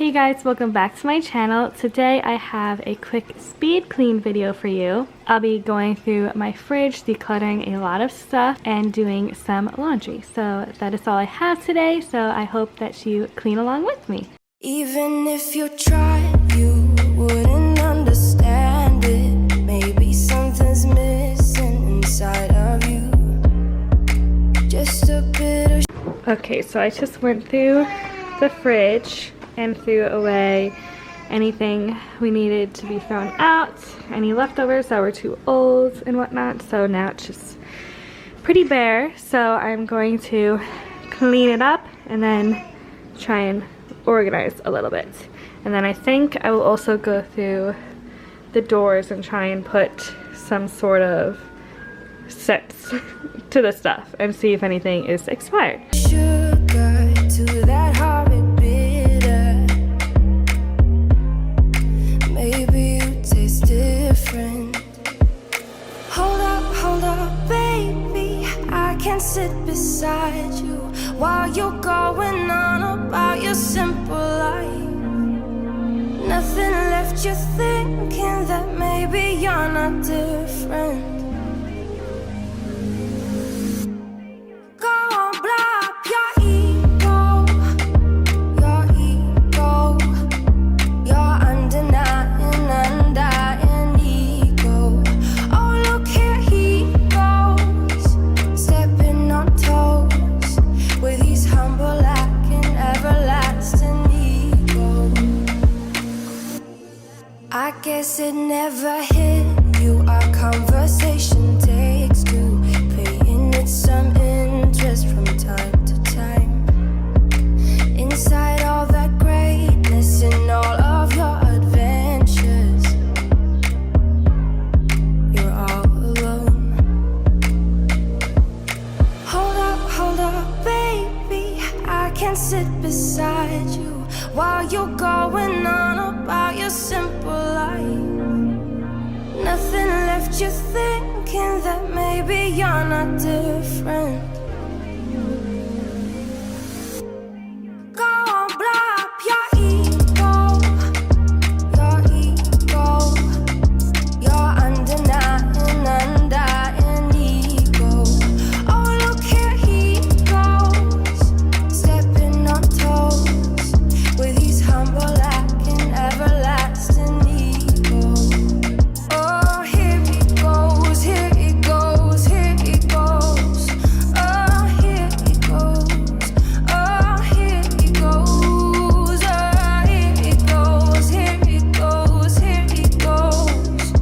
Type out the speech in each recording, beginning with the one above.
Hey guys, welcome back to my channel. Today I have a quick speed clean video for you. I'll be going through my fridge, decluttering a lot of stuff, and doing some laundry. So that is all I have today, so I hope that you clean along with me. Even if you tried, you wouldn't understand it. Maybe something's missing inside of you. Just a bit of... Okay, so I just went through the fridge and threw away anything we needed to be thrown out, any leftovers that were too old and whatnot. So now it's just pretty bare. So I'm going to clean it up and then try and organize a little bit. And then I think I will also go through the doors and try and put some sort of scents to the stuff and see if anything is expired. Sugar to that horrid bitter. Maybe you taste different. Hold up, baby. I can sit beside you while you're going on about your simple life. Nothing left you thinking that maybe you're not different. I guess it never hit you. Our conversation takes two, paying it some interest from time to time. Inside all that greatness and all of your adventures, you're all alone. Hold up, baby. I can sit beside you while you're going on about your simple life. Nothing left you thinking that maybe you're not different. Go on, blow up your ego, your undying ego. Oh, look here he goes, stepping on toes with his humble and everlasting ego. Oh, here he goes, here he goes, here he goes. Oh, here he goes, oh, here he goes. Oh, here he goes, here he goes, here he goes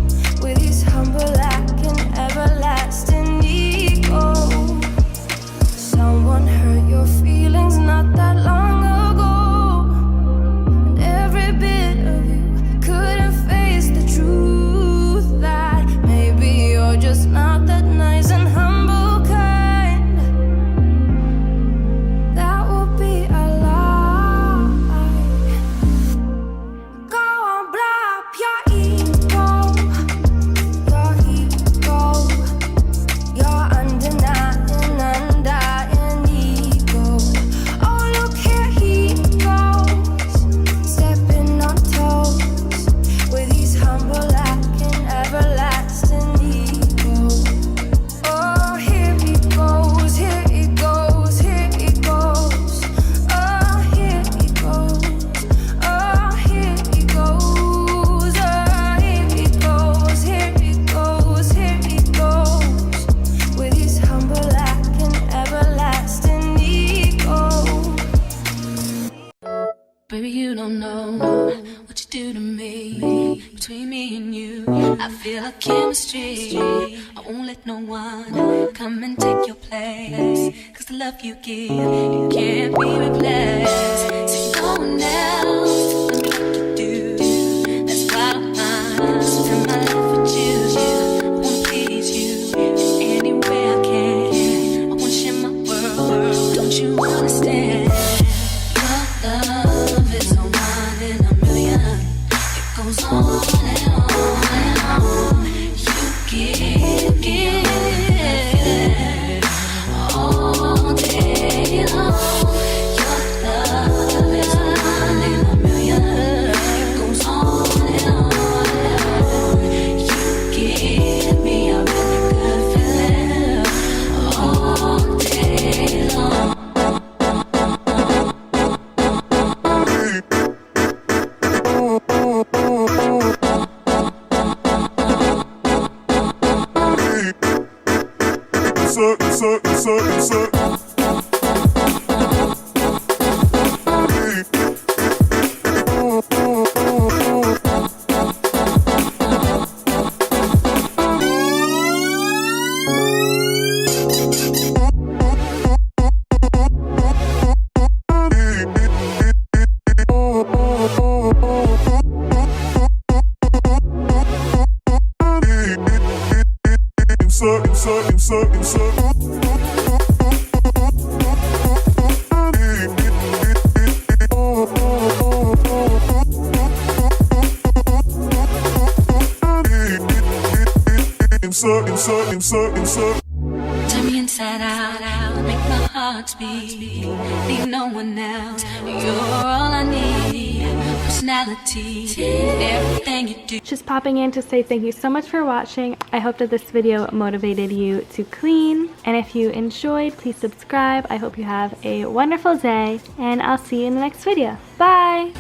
with his humble and everlasting ego. Someone hurt your feelings not that long ago. Every bit of you couldn't face the truth that maybe you're just not that nice and humble kind. That would be a lie. Go on, blow up your ego, your undying ego. Oh, look here he goes, stepping on toes with his humble and everlasting ego. Oh, here he goes, here he goes, here he goes. Oh, here he goes, oh, here he goes. Oh, here he goes, here he goes, here he goes with his humble and everlasting ego. Baby, you don't know what you do to me. Between me and you, I feel a chemistry. I won't let no one come and take your place. Cause the love you give, it can't be replaced. So no one else tell me what to do. That's why I'm mine. Spend my life with you. I wanna please you in any way I can. I wanna share my world. Don't you understand? Your love is a one in a million. It goes on and on and on. You give all day long. Your love is a one in a Turn me inside out, make my heart beat. Need no one else. You're all I need. Personality, everything you do. Just popping in to say thank you so much for watching. I hope that this video motivated you to clean. And if you enjoyed, please subscribe. I hope you have a wonderful day. And I'll see you in the next video. Bye!